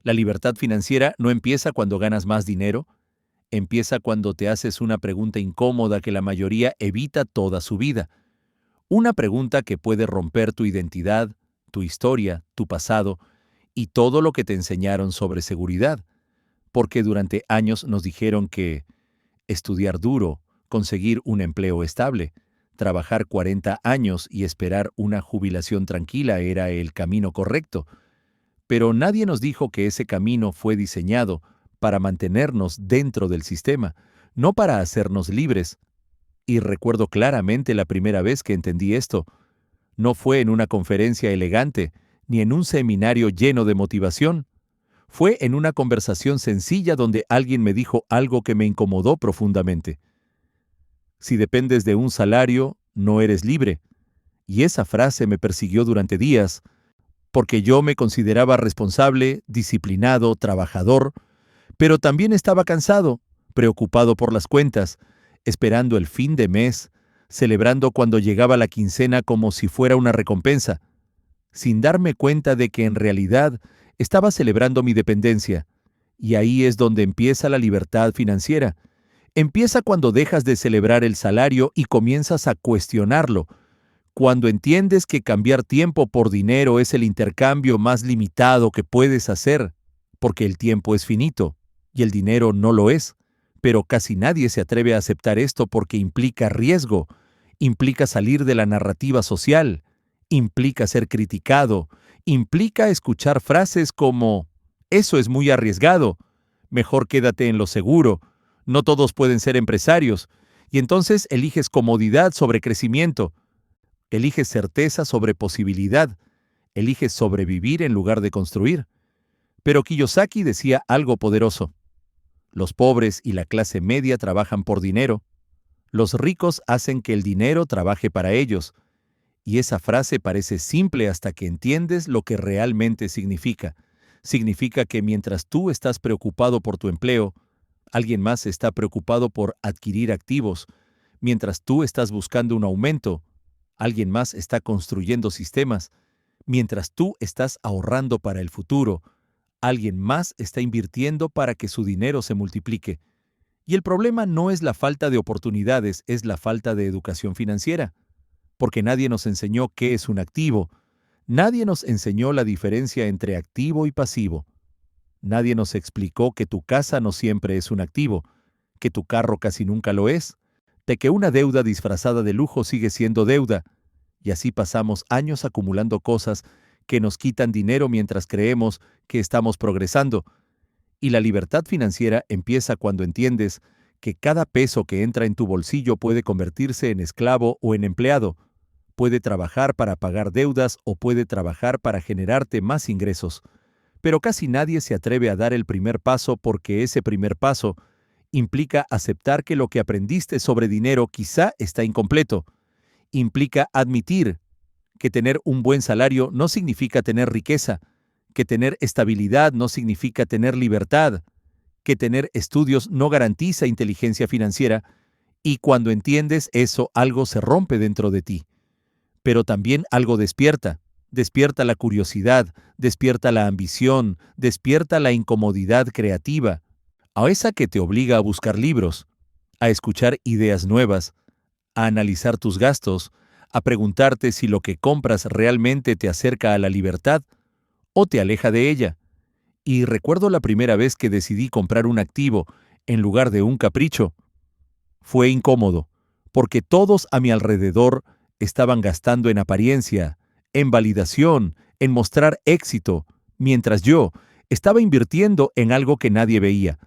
La libertad financiera no empieza cuando ganas más dinero, empieza cuando te haces una pregunta incómoda que la mayoría evita toda su vida. Una pregunta que puede romper tu identidad, tu historia, tu pasado y todo lo que te enseñaron sobre seguridad, porque durante años nos dijeron que estudiar duro, conseguir un empleo estable, trabajar 40 años y esperar una jubilación tranquila era el camino correcto. Pero nadie nos dijo que ese camino fue diseñado para mantenernos dentro del sistema, no para hacernos libres. Y recuerdo claramente la primera vez que entendí esto. No fue en una conferencia elegante, ni en un seminario lleno de motivación. Fue en una conversación sencilla donde alguien me dijo algo que me incomodó profundamente. Si dependes de un salario, no eres libre. Y esa frase me persiguió durante días, porque yo me consideraba responsable, disciplinado, trabajador, pero también estaba cansado, preocupado por las cuentas, esperando el fin de mes, celebrando cuando llegaba la quincena como si fuera una recompensa, sin darme cuenta de que en realidad estaba celebrando mi dependencia. Y ahí es donde empieza la libertad financiera. Empieza cuando dejas de celebrar el salario y comienzas a cuestionarlo, cuando entiendes que cambiar tiempo por dinero es el intercambio más limitado que puedes hacer, porque el tiempo es finito y el dinero no lo es. Pero casi nadie se atreve a aceptar esto porque implica riesgo, implica salir de la narrativa social, implica ser criticado, implica escuchar frases como, eso es muy arriesgado, mejor quédate en lo seguro, no todos pueden ser empresarios, y entonces eliges comodidad sobre crecimiento, eliges certeza sobre posibilidad, eliges sobrevivir en lugar de construir. Pero Kiyosaki decía algo poderoso. Los pobres y la clase media trabajan por dinero. Los ricos hacen que el dinero trabaje para ellos. Y esa frase parece simple hasta que entiendes lo que realmente significa. Significa que mientras tú estás preocupado por tu empleo, alguien más está preocupado por adquirir activos. Mientras tú estás buscando un aumento, alguien más está construyendo sistemas. Mientras tú estás ahorrando para el futuro, alguien más está invirtiendo para que su dinero se multiplique. Y el problema no es la falta de oportunidades, es la falta de educación financiera. Porque nadie nos enseñó qué es un activo. Nadie nos enseñó la diferencia entre activo y pasivo. Nadie nos explicó que tu casa no siempre es un activo, que tu carro casi nunca lo es, de que una deuda disfrazada de lujo sigue siendo deuda, y así pasamos años acumulando cosas que nos quitan dinero mientras creemos que estamos progresando. Y la libertad financiera empieza cuando entiendes que cada peso que entra en tu bolsillo puede convertirse en esclavo o en empleado, puede trabajar para pagar deudas o puede trabajar para generarte más ingresos. Pero casi nadie se atreve a dar el primer paso porque ese primer paso implica aceptar que lo que aprendiste sobre dinero quizá está incompleto. Implica admitir que tener un buen salario no significa tener riqueza, que tener estabilidad no significa tener libertad, que tener estudios no garantiza inteligencia financiera, y cuando entiendes eso, algo se rompe dentro de ti. Pero también algo despierta. Despierta la curiosidad, despierta la ambición, despierta la incomodidad creativa, a esa que te obliga a buscar libros, a escuchar ideas nuevas, a analizar tus gastos, a preguntarte si lo que compras realmente te acerca a la libertad o te aleja de ella. Y recuerdo la primera vez que decidí comprar un activo en lugar de un capricho. Fue incómodo, porque todos a mi alrededor estaban gastando en apariencia, en validación, en mostrar éxito, mientras yo estaba invirtiendo en algo que nadie veía,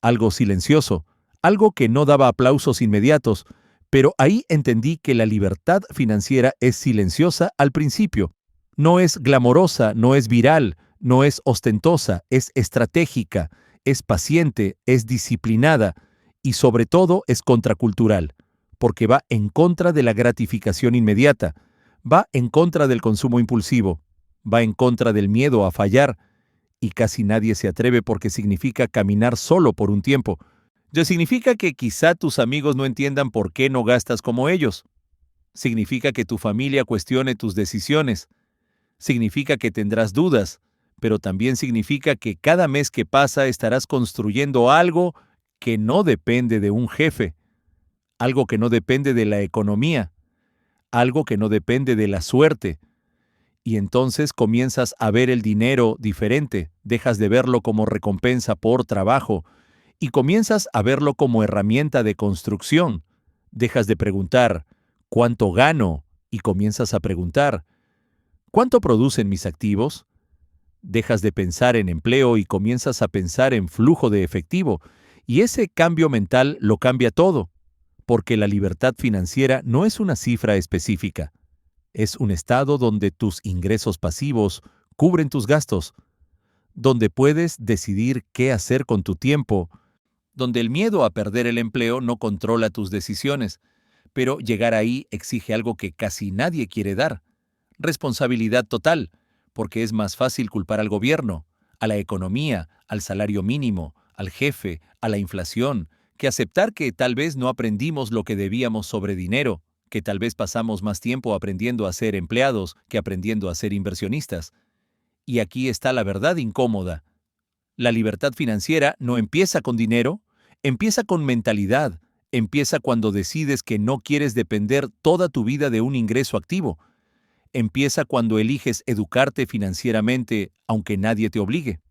algo silencioso, algo que no daba aplausos inmediatos, pero ahí entendí que la libertad financiera es silenciosa al principio. No es glamorosa, no es viral, no es ostentosa, es estratégica, es paciente, es disciplinada y sobre todo es contracultural, porque va en contra de la gratificación inmediata, va en contra del consumo impulsivo, va en contra del miedo a fallar, y casi nadie se atreve porque significa caminar solo por un tiempo. Ya significa que quizá tus amigos no entiendan por qué no gastas como ellos. Significa que tu familia cuestione tus decisiones. Significa que tendrás dudas, pero también significa que cada mes que pasa estarás construyendo algo que no depende de un jefe, algo que no depende de la economía, algo que no depende de la suerte. Y entonces comienzas a ver el dinero diferente, dejas de verlo como recompensa por trabajo y comienzas a verlo como herramienta de construcción. Dejas de preguntar, ¿cuánto gano? Y comienzas a preguntar, ¿cuánto producen mis activos? Dejas de pensar en empleo y comienzas a pensar en flujo de efectivo. Y ese cambio mental lo cambia todo, porque la libertad financiera no es una cifra específica. Es un estado donde tus ingresos pasivos cubren tus gastos, donde puedes decidir qué hacer con tu tiempo, donde el miedo a perder el empleo no controla tus decisiones, pero llegar ahí exige algo que casi nadie quiere dar: responsabilidad total, porque es más fácil culpar al gobierno, a la economía, al salario mínimo, al jefe, a la inflación, que aceptar que tal vez no aprendimos lo que debíamos sobre dinero, que tal vez pasamos más tiempo aprendiendo a ser empleados que aprendiendo a ser inversionistas. Y aquí está la verdad incómoda. La libertad financiera no empieza con dinero, empieza con mentalidad, empieza cuando decides que no quieres depender toda tu vida de un ingreso activo. Empieza cuando eliges educarte financieramente aunque nadie te obligue.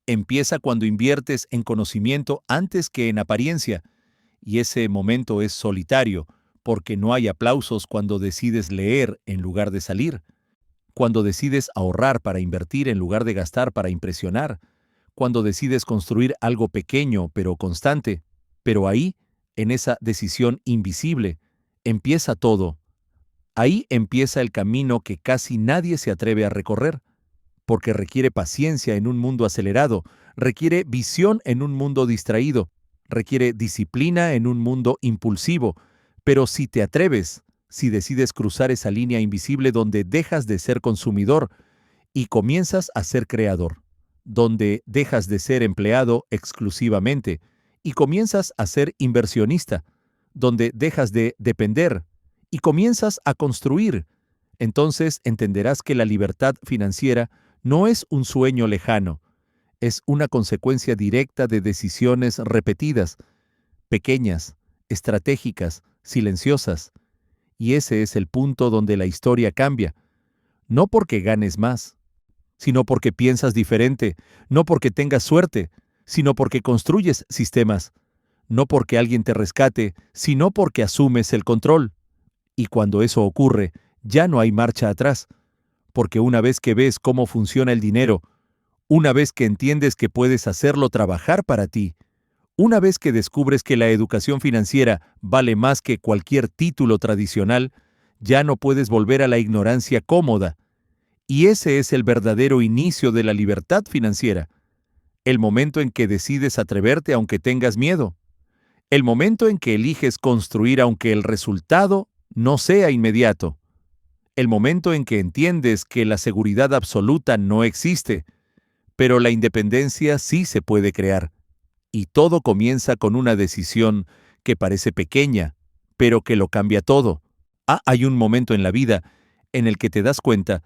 Empieza cuando inviertes en conocimiento antes que en apariencia. Y ese momento es solitario, porque no hay aplausos cuando decides leer en lugar de salir, cuando decides ahorrar para invertir en lugar de gastar para impresionar, cuando decides construir algo pequeño pero constante. Pero ahí, en esa decisión invisible, empieza todo. Ahí empieza el camino que casi nadie se atreve a recorrer, porque requiere paciencia en un mundo acelerado, requiere visión en un mundo distraído, requiere disciplina en un mundo impulsivo. Pero si te atreves, si decides cruzar esa línea invisible donde dejas de ser consumidor y comienzas a ser creador, donde dejas de ser empleado exclusivamente y comienzas a ser inversionista, donde dejas de depender y comienzas a construir, entonces entenderás que la libertad financiera no es un sueño lejano, es una consecuencia directa de decisiones repetidas, pequeñas, estratégicas, silenciosas. Y ese es el punto donde la historia cambia, no porque ganes más, sino porque piensas diferente, no porque tengas suerte, sino porque construyes sistemas, no porque alguien te rescate, sino porque asumes el control. Y cuando eso ocurre, ya no hay marcha atrás, porque una vez que ves cómo funciona el dinero, una vez que entiendes que puedes hacerlo trabajar para ti, una vez que descubres que la educación financiera vale más que cualquier título tradicional, ya no puedes volver a la ignorancia cómoda. Y ese es el verdadero inicio de la libertad financiera, el momento en que decides atreverte aunque tengas miedo, el momento en que eliges construir aunque el resultado no sea inmediato, el momento en que entiendes que la seguridad absoluta no existe, pero la independencia sí se puede crear. Y todo comienza con una decisión que parece pequeña, pero que lo cambia todo. Hay un momento en la vida en el que te das cuenta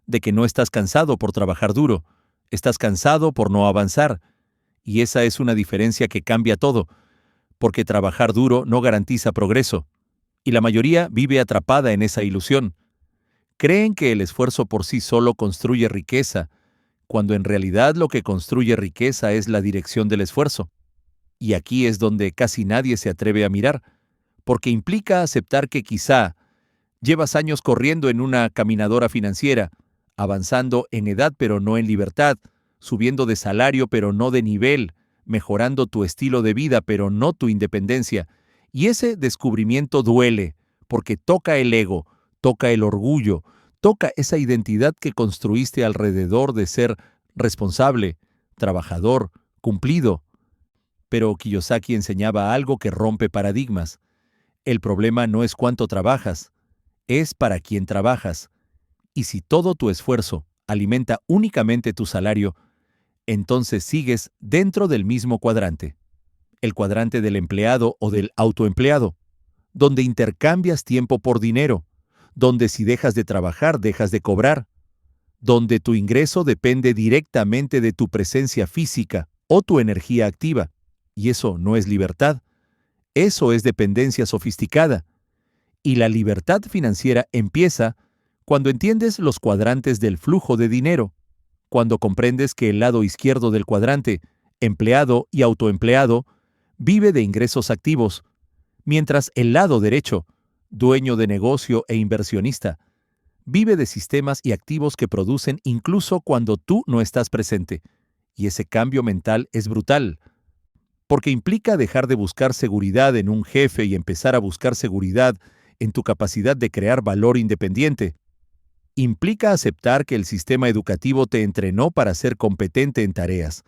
de que no estás cansado por trabajar duro, estás cansado por no avanzar. Y esa es una diferencia que cambia todo, porque trabajar duro no garantiza progreso. Y la mayoría vive atrapada en esa ilusión. Creen que el esfuerzo por sí solo construye riqueza, cuando en realidad lo que construye riqueza es la dirección del esfuerzo. Y aquí es donde casi nadie se atreve a mirar, porque implica aceptar que quizá llevas años corriendo en una caminadora financiera, avanzando en edad pero no en libertad, subiendo de salario pero no de nivel, mejorando tu estilo de vida pero no tu independencia. Y ese descubrimiento duele, porque toca el ego, toca el orgullo, toca esa identidad que construiste alrededor de ser responsable, trabajador, cumplido. Pero Kiyosaki enseñaba algo que rompe paradigmas. El problema no es cuánto trabajas, es para quién trabajas. Y si todo tu esfuerzo alimenta únicamente tu salario, entonces sigues dentro del mismo cuadrante, el cuadrante del empleado o del autoempleado, donde intercambias tiempo por dinero, donde si dejas de trabajar, dejas de cobrar, donde tu ingreso depende directamente de tu presencia física o tu energía activa. Y eso no es libertad, eso es dependencia sofisticada. Y la libertad financiera empieza cuando entiendes los cuadrantes del flujo de dinero, cuando comprendes que el lado izquierdo del cuadrante, empleado y autoempleado, vive de ingresos activos, mientras el lado derecho, dueño de negocio e inversionista, vive de sistemas y activos que producen incluso cuando tú no estás presente. Y ese cambio mental es brutal, porque implica dejar de buscar seguridad en un jefe y empezar a buscar seguridad en tu capacidad de crear valor independiente. Implica aceptar que el sistema educativo te entrenó para ser competente en tareas,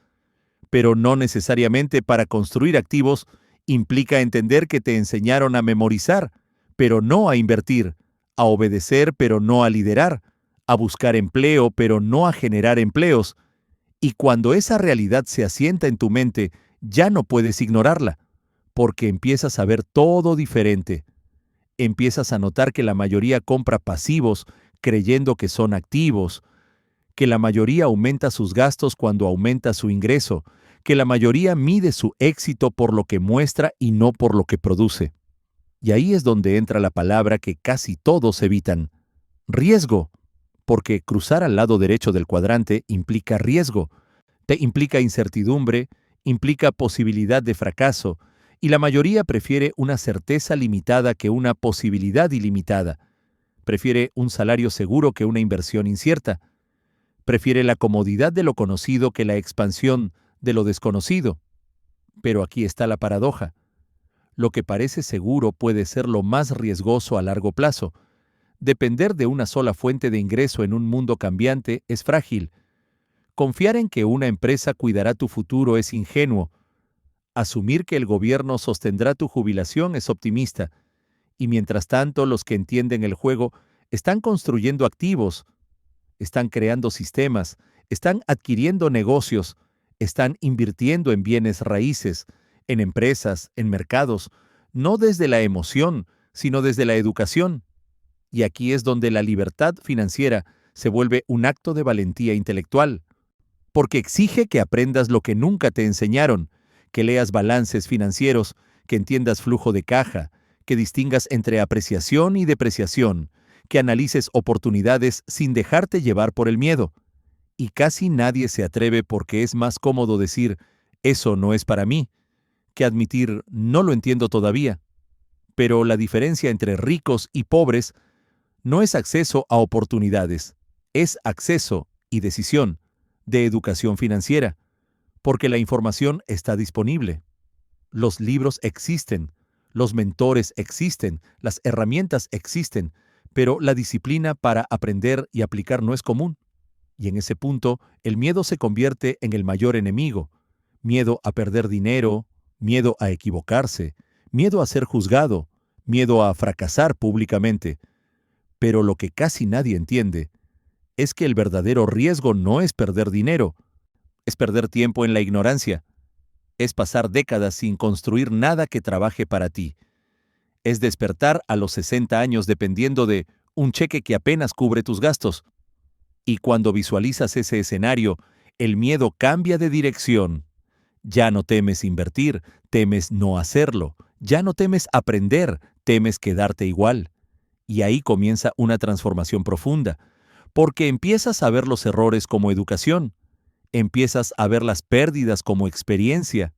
pero no necesariamente para construir activos. Implica entender que te enseñaron a memorizar, pero no a invertir, a obedecer, pero no a liderar, a buscar empleo, pero no a generar empleos. Y cuando esa realidad se asienta en tu mente, ya no puedes ignorarla, porque empiezas a ver todo diferente. Empiezas a notar que la mayoría compra pasivos creyendo que son activos, que la mayoría aumenta sus gastos cuando aumenta su ingreso, que la mayoría mide su éxito por lo que muestra y no por lo que produce. Y ahí es donde entra la palabra que casi todos evitan: riesgo, porque cruzar al lado derecho del cuadrante implica riesgo, te implica incertidumbre, implica posibilidad de fracaso, y la mayoría prefiere una certeza limitada que una posibilidad ilimitada. Prefiere un salario seguro que una inversión incierta. Prefiere la comodidad de lo conocido que la expansión de lo desconocido. Pero aquí está la paradoja. Lo que parece seguro puede ser lo más riesgoso a largo plazo. Depender de una sola fuente de ingreso en un mundo cambiante es frágil. Confiar en que una empresa cuidará tu futuro es ingenuo. Asumir que el gobierno sostendrá tu jubilación es optimista. Y mientras tanto, los que entienden el juego están construyendo activos, están creando sistemas, están adquiriendo negocios, están invirtiendo en bienes raíces, en empresas, en mercados, no desde la emoción, sino desde la educación. Y aquí es donde la libertad financiera se vuelve un acto de valentía intelectual, porque exige que aprendas lo que nunca te enseñaron, que leas balances financieros, que entiendas flujo de caja, que distingas entre apreciación y depreciación, que analices oportunidades sin dejarte llevar por el miedo. Y casi nadie se atreve porque es más cómodo decir, eso no es para mí, que admitir, no lo entiendo todavía. Pero la diferencia entre ricos y pobres no es acceso a oportunidades, es acceso y decisión de educación financiera, porque la información está disponible. Los libros existen, los mentores existen, las herramientas existen, pero la disciplina para aprender y aplicar no es común. Y en ese punto, el miedo se convierte en el mayor enemigo. Miedo a perder dinero, miedo a equivocarse, miedo a ser juzgado, miedo a fracasar públicamente. Pero lo que casi nadie entiende es que el verdadero riesgo no es perder dinero, es perder tiempo en la ignorancia, es pasar décadas sin construir nada que trabaje para ti, es despertar a los 60 años dependiendo de un cheque que apenas cubre tus gastos. Y cuando visualizas ese escenario, el miedo cambia de dirección. Ya no temes invertir, temes no hacerlo. Ya no temes aprender, temes quedarte igual. Y ahí comienza una transformación profunda, porque empiezas a ver los errores como educación, empiezas a ver las pérdidas como experiencia,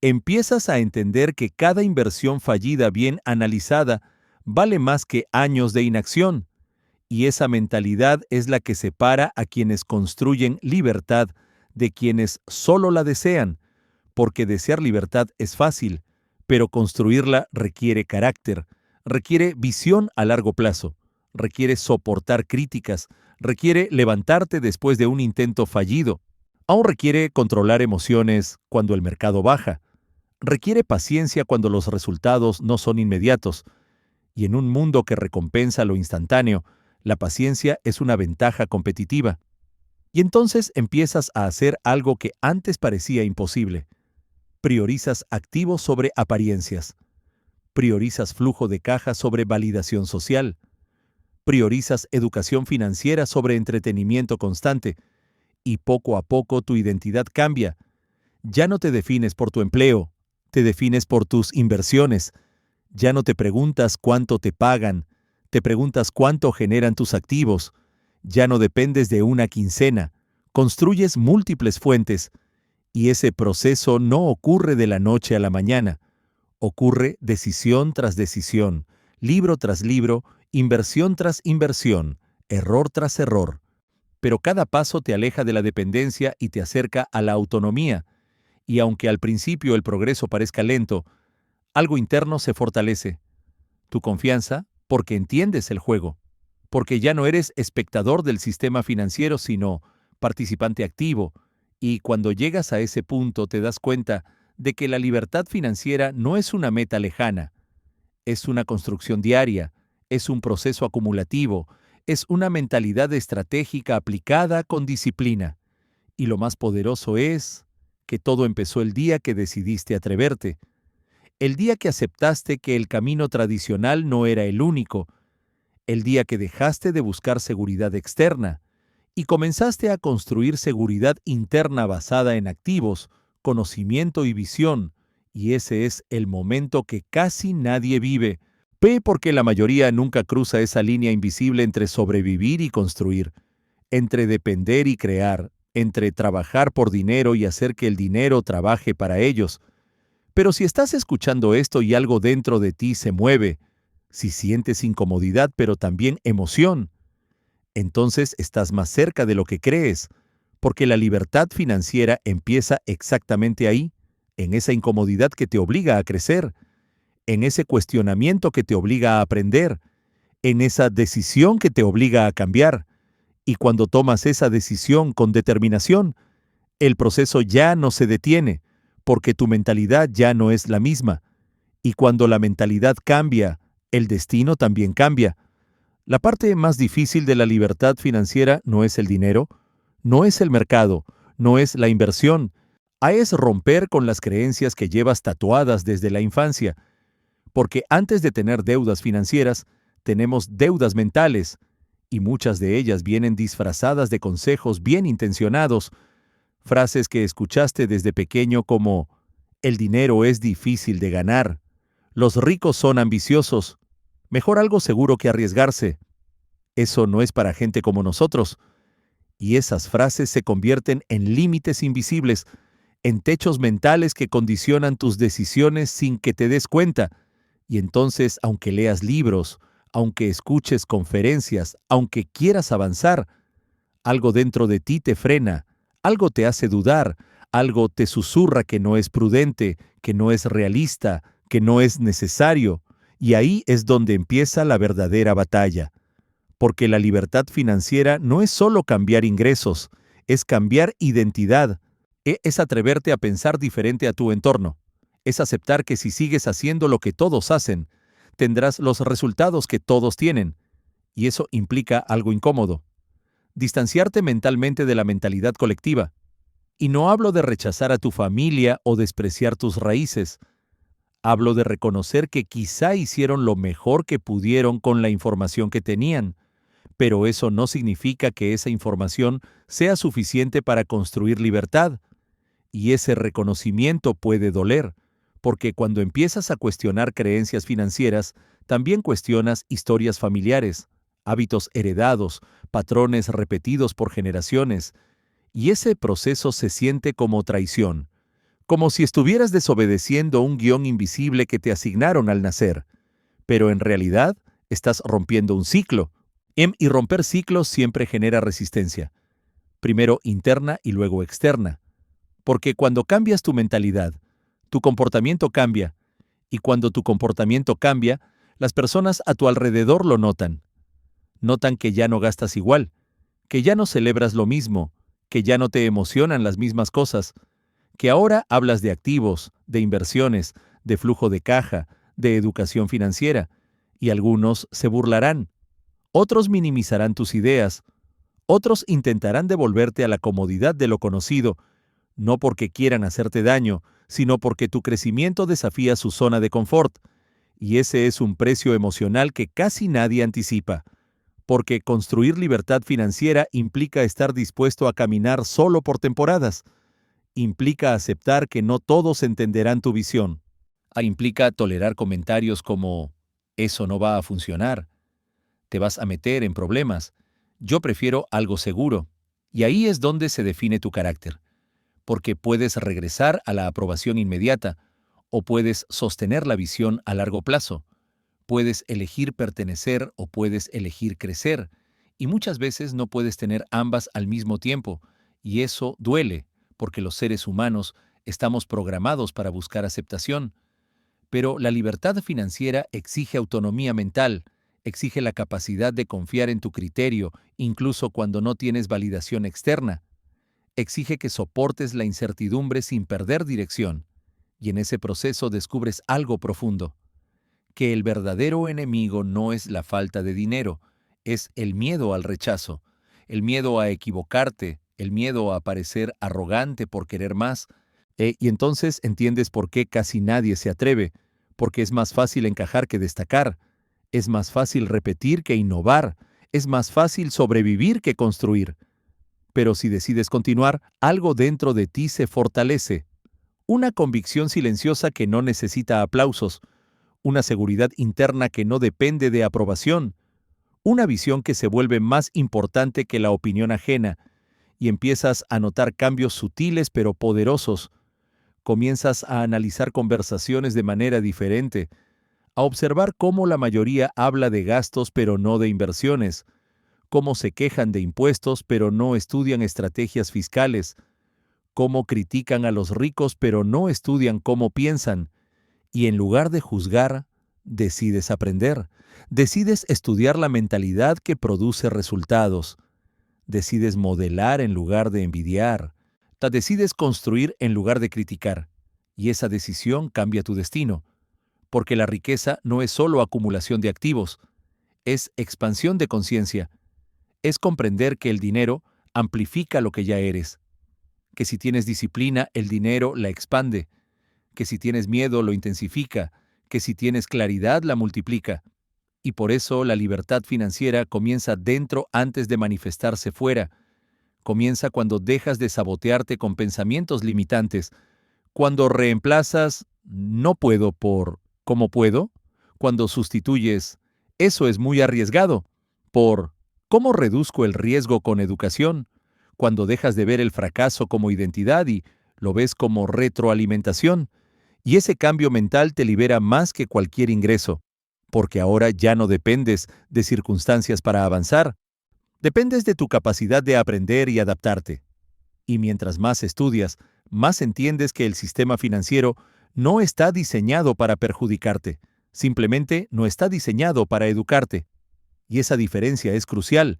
empiezas a entender que cada inversión fallida bien analizada vale más que años de inacción. Y esa mentalidad es la que separa a quienes construyen libertad de quienes solo la desean, porque desear libertad es fácil, pero construirla requiere carácter, requiere visión a largo plazo, requiere soportar críticas, requiere levantarte después de un intento fallido, aún requiere controlar emociones cuando el mercado baja, requiere paciencia cuando los resultados no son inmediatos, y en un mundo que recompensa lo instantáneo, la paciencia es una ventaja competitiva. Y entonces empiezas a hacer algo que antes parecía imposible. Priorizas activos sobre apariencias. Priorizas flujo de caja sobre validación social. Priorizas educación financiera sobre entretenimiento constante y poco a poco tu identidad cambia. Ya no te defines por tu empleo, te defines por tus inversiones. Ya no te preguntas cuánto te pagan, te preguntas cuánto generan tus activos. Ya no dependes de una quincena, construyes múltiples fuentes y ese proceso no ocurre de la noche a la mañana. Ocurre decisión tras decisión, libro tras libro, inversión tras inversión, error tras error. Pero cada paso te aleja de la dependencia y te acerca a la autonomía. Y aunque al principio el progreso parezca lento, algo interno se fortalece. Tu confianza, porque entiendes el juego, porque ya no eres espectador del sistema financiero, sino participante activo, y cuando llegas a ese punto te das cuenta de que la libertad financiera no es una meta lejana, es una construcción diaria, es un proceso acumulativo, es una mentalidad estratégica aplicada con disciplina. Y lo más poderoso es que todo empezó el día que decidiste atreverte, el día que aceptaste que el camino tradicional no era el único, el día que dejaste de buscar seguridad externa y comenzaste a construir seguridad interna basada en activos, conocimiento y visión, y ese es el momento que casi nadie vive. Ve porque la mayoría nunca cruza esa línea invisible entre sobrevivir y construir, entre depender y crear, entre trabajar por dinero y hacer que el dinero trabaje para ellos. Pero si estás escuchando esto y algo dentro de ti se mueve, si sientes incomodidad pero también emoción, entonces estás más cerca de lo que crees, porque la libertad financiera empieza exactamente ahí, en esa incomodidad que te obliga a crecer, en ese cuestionamiento que te obliga a aprender, en esa decisión que te obliga a cambiar. Y cuando tomas esa decisión con determinación, el proceso ya no se detiene, porque tu mentalidad ya no es la misma. Y cuando la mentalidad cambia, el destino también cambia. La parte más difícil de la libertad financiera no es el dinero, no es el mercado, no es la inversión, es romper con las creencias que llevas tatuadas desde la infancia. Porque antes de tener deudas financieras, tenemos deudas mentales, y muchas de ellas vienen disfrazadas de consejos bien intencionados, frases que escuchaste desde pequeño como «el dinero es difícil de ganar», «los ricos son ambiciosos», «mejor algo seguro que arriesgarse», «eso no es para gente como nosotros». Y esas frases se convierten en límites invisibles, en techos mentales que condicionan tus decisiones sin que te des cuenta. Y entonces, aunque leas libros, aunque escuches conferencias, aunque quieras avanzar, algo dentro de ti te frena, algo te hace dudar, algo te susurra que no es prudente, que no es realista, que no es necesario. Y ahí es donde empieza la verdadera batalla. Porque la libertad financiera no es solo cambiar ingresos, es cambiar identidad, es atreverte a pensar diferente a tu entorno, es aceptar que si sigues haciendo lo que todos hacen, tendrás los resultados que todos tienen, y eso implica algo incómodo. Distanciarte mentalmente de la mentalidad colectiva. Y no hablo de rechazar a tu familia o despreciar tus raíces. Hablo de reconocer que quizá hicieron lo mejor que pudieron con la información que tenían, pero eso no significa que esa información sea suficiente para construir libertad. Y ese reconocimiento puede doler, porque cuando empiezas a cuestionar creencias financieras, también cuestionas historias familiares, hábitos heredados, patrones repetidos por generaciones, y ese proceso se siente como traición, como si estuvieras desobedeciendo un guión invisible que te asignaron al nacer. Pero en realidad, estás rompiendo un ciclo. Y romper ciclos siempre genera resistencia, primero interna y luego externa. Porque cuando cambias tu mentalidad, tu comportamiento cambia, y cuando tu comportamiento cambia, las personas a tu alrededor lo notan. Notan que ya no gastas igual, que ya no celebras lo mismo, que ya no te emocionan las mismas cosas, que ahora hablas de activos, de inversiones, de flujo de caja, de educación financiera, y algunos se burlarán. Otros minimizarán tus ideas, otros intentarán devolverte a la comodidad de lo conocido, no porque quieran hacerte daño, sino porque tu crecimiento desafía su zona de confort, y ese es un precio emocional que casi nadie anticipa, porque construir libertad financiera implica estar dispuesto a caminar solo por temporadas, implica aceptar que no todos entenderán tu visión, implica tolerar comentarios como «eso no va a funcionar», «te vas a meter en problemas», «yo prefiero algo seguro». Y ahí es donde se define tu carácter, porque puedes regresar a la aprobación inmediata o puedes sostener la visión a largo plazo. Puedes elegir pertenecer o puedes elegir crecer, y muchas veces no puedes tener ambas al mismo tiempo, y eso duele, porque los seres humanos estamos programados para buscar aceptación. Pero la libertad financiera exige autonomía mental, exige la capacidad de confiar en tu criterio, incluso cuando no tienes validación externa. Exige que soportes la incertidumbre sin perder dirección, y en ese proceso descubres algo profundo, que el verdadero enemigo no es la falta de dinero, es el miedo al rechazo, el miedo a equivocarte, el miedo a parecer arrogante por querer más. Y entonces entiendes por qué casi nadie se atreve, porque es más fácil encajar que destacar, es más fácil repetir que innovar, es más fácil sobrevivir que construir. Pero si decides continuar, algo dentro de ti se fortalece. Una convicción silenciosa que no necesita aplausos, una seguridad interna que no depende de aprobación, una visión que se vuelve más importante que la opinión ajena, y empiezas a notar cambios sutiles pero poderosos. Comienzas a analizar conversaciones de manera diferente, a observar cómo la mayoría habla de gastos pero no de inversiones, cómo se quejan de impuestos pero no estudian estrategias fiscales, cómo critican a los ricos pero no estudian cómo piensan, y en lugar de juzgar, decides aprender, decides estudiar la mentalidad que produce resultados, decides modelar en lugar de envidiar, decides construir en lugar de criticar, y esa decisión cambia tu destino, porque la riqueza no es solo acumulación de activos, es expansión de conciencia, es comprender que el dinero amplifica lo que ya eres, que si tienes disciplina, el dinero la expande, que si tienes miedo, lo intensifica, que si tienes claridad, la multiplica. Y por eso la libertad financiera comienza dentro antes de manifestarse fuera. Comienza cuando dejas de sabotearte con pensamientos limitantes, cuando reemplazas «no puedo» por «¿cómo puedo?», cuando sustituyes «eso es muy arriesgado» por «¿cómo reduzco el riesgo con educación?», cuando dejas de ver el fracaso como identidad y lo ves como retroalimentación. Y ese cambio mental te libera más que cualquier ingreso, porque ahora ya no dependes de circunstancias para avanzar. Dependes de tu capacidad de aprender y adaptarte. Y mientras más estudias, más entiendes que el sistema financiero no está diseñado para perjudicarte, simplemente no está diseñado para educarte. Y esa diferencia es crucial,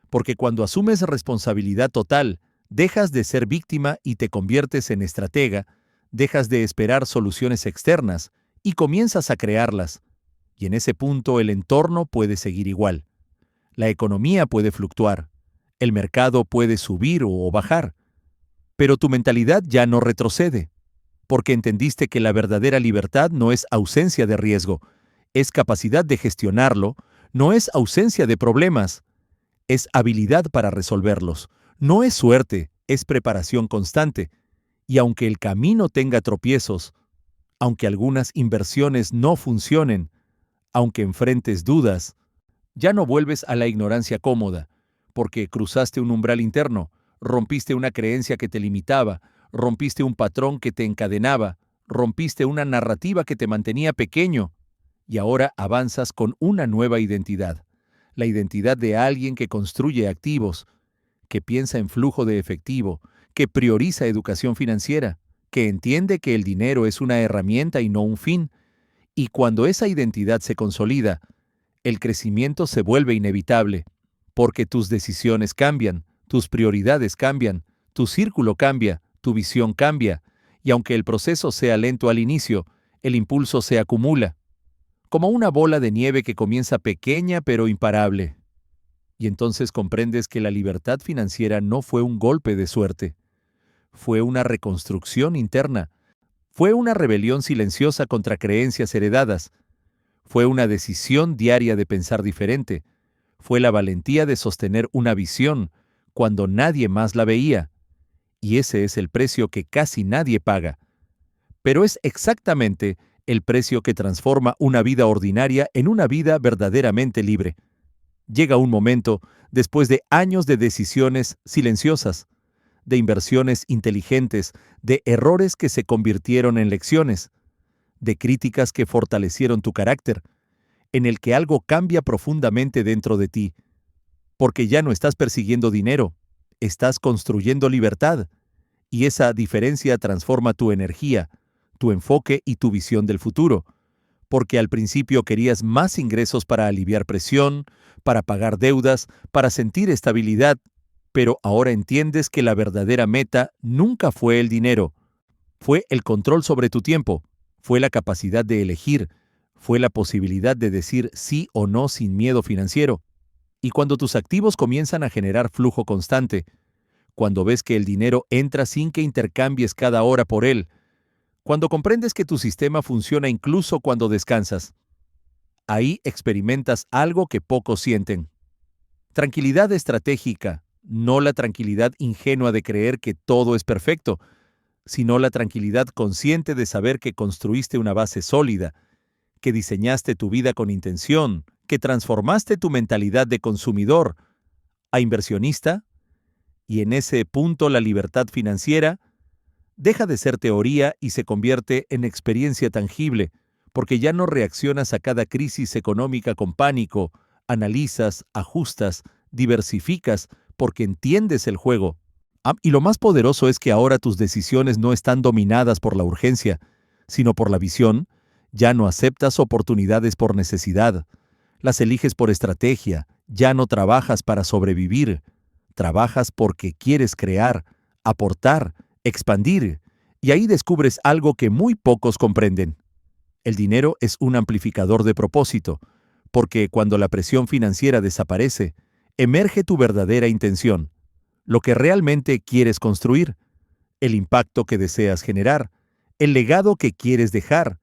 porque cuando asumes responsabilidad total, dejas de ser víctima y te conviertes en estratega, dejas de esperar soluciones externas y comienzas a crearlas. Y en ese punto el entorno puede seguir igual. La economía puede fluctuar, el mercado puede subir o bajar, pero tu mentalidad ya no retrocede, porque entendiste que la verdadera libertad no es ausencia de riesgo, es capacidad de gestionarlo, no es ausencia de problemas, es habilidad para resolverlos, no es suerte, es preparación constante. Y aunque el camino tenga tropiezos, aunque algunas inversiones no funcionen, aunque enfrentes dudas, ya no vuelves a la ignorancia cómoda, porque cruzaste un umbral interno, rompiste una creencia que te limitaba, rompiste un patrón que te encadenaba, rompiste una narrativa que te mantenía pequeño, y ahora avanzas con una nueva identidad, la identidad de alguien que construye activos, que piensa en flujo de efectivo, que prioriza educación financiera, que entiende que el dinero es una herramienta y no un fin, y cuando esa identidad se consolida, el crecimiento se vuelve inevitable, porque tus decisiones cambian, tus prioridades cambian, tu círculo cambia, tu visión cambia, y aunque el proceso sea lento al inicio, el impulso se acumula, como una bola de nieve que comienza pequeña pero imparable. Y entonces comprendes que la libertad financiera no fue un golpe de suerte, fue una reconstrucción interna, fue una rebelión silenciosa contra creencias heredadas, fue una decisión diaria de pensar diferente, Fue la valentía de sostener una visión cuando nadie más la veía. Y ese es el precio que casi nadie paga. Pero es exactamente el precio que transforma una vida ordinaria en una vida verdaderamente libre. Llega un momento, después de años de decisiones silenciosas, de inversiones inteligentes, de errores que se convirtieron en lecciones, de críticas que fortalecieron tu carácter, en el que algo cambia profundamente dentro de ti, porque ya no estás persiguiendo dinero, estás construyendo libertad, y esa diferencia transforma tu energía, tu enfoque y tu visión del futuro, porque al principio querías más ingresos para aliviar presión, para pagar deudas, para sentir estabilidad, pero ahora entiendes que la verdadera meta nunca fue el dinero, fue el control sobre tu tiempo, fue la capacidad de elegir, fue la posibilidad de decir sí o no sin miedo financiero. Y cuando tus activos comienzan a generar flujo constante, cuando ves que el dinero entra sin que intercambies cada hora por él, cuando comprendes que tu sistema funciona incluso cuando descansas, ahí experimentas algo que pocos sienten. Tranquilidad estratégica, no la tranquilidad ingenua de creer que todo es perfecto, sino la tranquilidad consciente de saber que construiste una base sólida, que diseñaste tu vida con intención, que transformaste tu mentalidad de consumidor a inversionista, y en ese punto la libertad financiera deja de ser teoría y se convierte en experiencia tangible, porque ya no reaccionas a cada crisis económica con pánico, analizas, ajustas, diversificas, porque entiendes el juego. Y lo más poderoso es que ahora tus decisiones no están dominadas por la urgencia, sino por la visión. Ya no aceptas oportunidades por necesidad, las eliges por estrategia, ya no trabajas para sobrevivir, trabajas porque quieres crear, aportar, expandir, y ahí descubres algo que muy pocos comprenden. El dinero es un amplificador de propósito, porque cuando la presión financiera desaparece, emerge tu verdadera intención, lo que realmente quieres construir, el impacto que deseas generar, el legado que quieres dejar,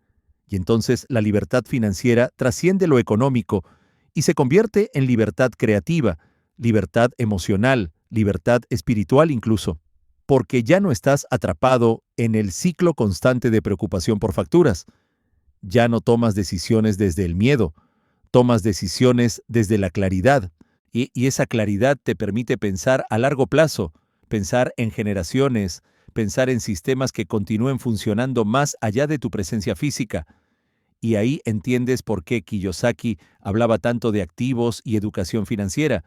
y entonces la libertad financiera trasciende lo económico y se convierte en libertad creativa, libertad emocional, libertad espiritual incluso, porque ya no estás atrapado en el ciclo constante de preocupación por facturas. Ya no tomas decisiones desde el miedo, tomas decisiones desde la claridad, y esa claridad te permite pensar a largo plazo, pensar en generaciones, pensar en sistemas que continúen funcionando más allá de tu presencia física. Y ahí entiendes por qué Kiyosaki hablaba tanto de activos y educación financiera,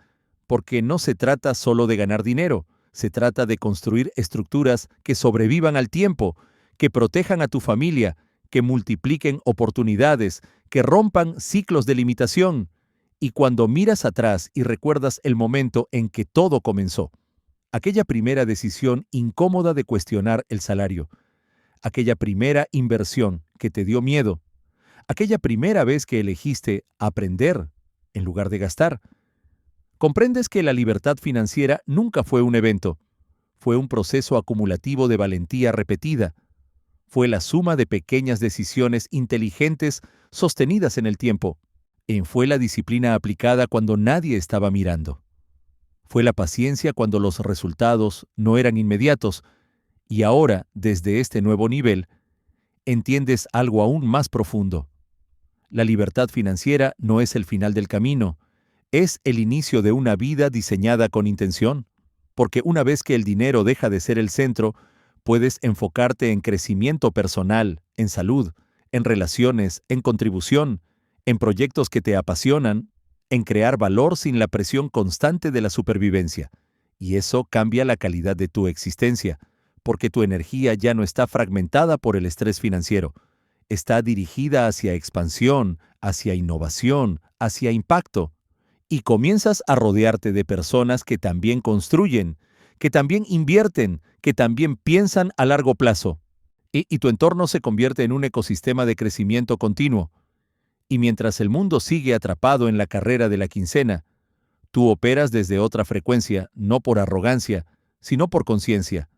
porque no se trata solo de ganar dinero, se trata de construir estructuras que sobrevivan al tiempo, que protejan a tu familia, que multipliquen oportunidades, que rompan ciclos de limitación. Y cuando miras atrás y recuerdas el momento en que todo comenzó, aquella primera decisión incómoda de cuestionar el salario, aquella primera inversión que te dio miedo, aquella primera vez que elegiste aprender en lugar de gastar, comprendes que la libertad financiera nunca fue un evento, fue un proceso acumulativo de valentía repetida, fue la suma de pequeñas decisiones inteligentes sostenidas en el tiempo, fue la disciplina aplicada cuando nadie estaba mirando, fue la paciencia cuando los resultados no eran inmediatos, y ahora, desde este nuevo nivel, entiendes algo aún más profundo. La libertad financiera no es el final del camino, es el inicio de una vida diseñada con intención, porque una vez que el dinero deja de ser el centro, puedes enfocarte en crecimiento personal, en salud, en relaciones, en contribución, en proyectos que te apasionan, en crear valor sin la presión constante de la supervivencia. Y eso cambia la calidad de tu existencia, porque tu energía ya no está fragmentada por el estrés financiero, está dirigida hacia expansión, hacia innovación, hacia impacto, y comienzas a rodearte de personas que también construyen, que también invierten, que también piensan a largo plazo. Y tu entorno se convierte en un ecosistema de crecimiento continuo. Y mientras el mundo sigue atrapado en la carrera de la quincena, tú operas desde otra frecuencia, no por arrogancia, sino por conciencia,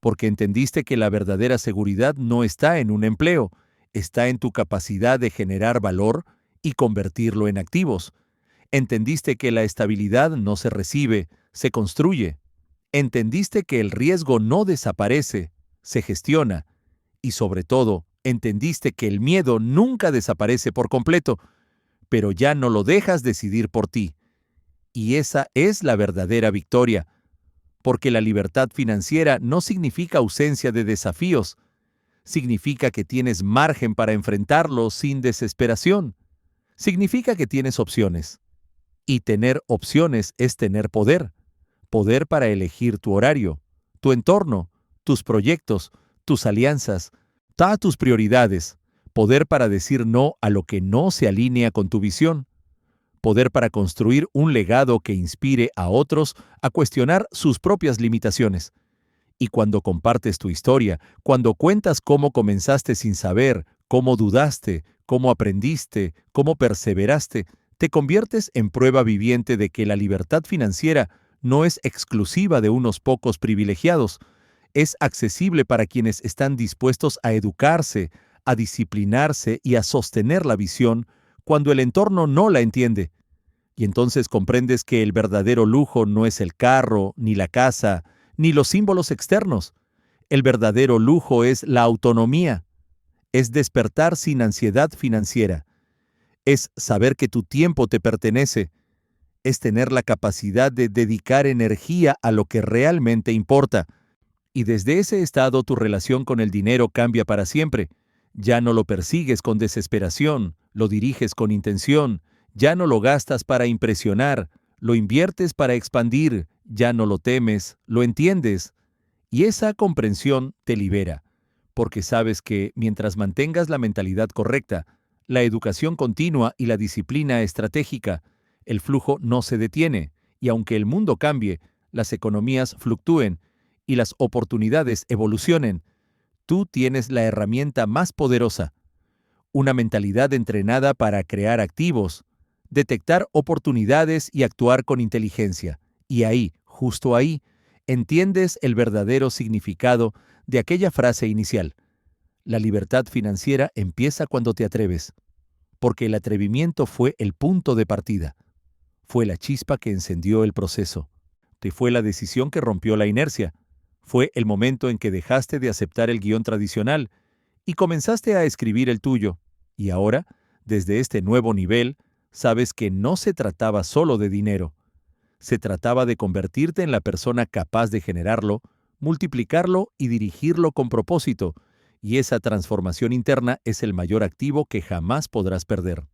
porque entendiste que la verdadera seguridad no está en un empleo, está en tu capacidad de generar valor y convertirlo en activos. Entendiste que la estabilidad no se recibe, se construye. Entendiste que el riesgo no desaparece, se gestiona. Y sobre todo, entendiste que el miedo nunca desaparece por completo, pero ya no lo dejas decidir por ti. Y esa es la verdadera victoria, porque la libertad financiera no significa ausencia de desafíos, significa que tienes margen para enfrentarlos sin desesperación, significa que tienes opciones. Y tener opciones es tener poder, poder para elegir tu horario, tu entorno, tus proyectos, tus alianzas, todas tus prioridades, poder para decir no a lo que no se alinea con tu visión, poder para construir un legado que inspire a otros a cuestionar sus propias limitaciones. Y cuando compartes tu historia, cuando cuentas cómo comenzaste sin saber, cómo dudaste, cómo aprendiste, cómo perseveraste, te conviertes en prueba viviente de que la libertad financiera no es exclusiva de unos pocos privilegiados, es accesible para quienes están dispuestos a educarse, a disciplinarse y a sostener la visión cuando el entorno no la entiende. Y entonces comprendes que el verdadero lujo no es el carro, ni la casa, ni los símbolos externos. El verdadero lujo es la autonomía, es despertar sin ansiedad financiera, es saber que tu tiempo te pertenece, es tener la capacidad de dedicar energía a lo que realmente importa. Y desde ese estado tu relación con el dinero cambia para siempre. Ya no lo persigues con desesperación, lo diriges con intención, ya no lo gastas para impresionar, lo inviertes para expandir, ya no lo temes, lo entiendes. Y esa comprensión te libera, porque sabes que mientras mantengas la mentalidad correcta, la educación continua y la disciplina estratégica, el flujo no se detiene, y aunque el mundo cambie, las economías fluctúen y las oportunidades evolucionen, tú tienes la herramienta más poderosa, una mentalidad entrenada para crear activos, detectar oportunidades y actuar con inteligencia. Y ahí, justo ahí, entiendes el verdadero significado de aquella frase inicial. La libertad financiera empieza cuando te atreves, porque el atrevimiento fue el punto de partida. Fue la chispa que encendió el proceso. Te fue la decisión que rompió la inercia. Fue el momento en que dejaste de aceptar el guión tradicional y comenzaste a escribir el tuyo. Y ahora, desde este nuevo nivel, sabes que no se trataba solo de dinero. Se trataba de convertirte en la persona capaz de generarlo, multiplicarlo y dirigirlo con propósito, y esa transformación interna es el mayor activo que jamás podrás perder.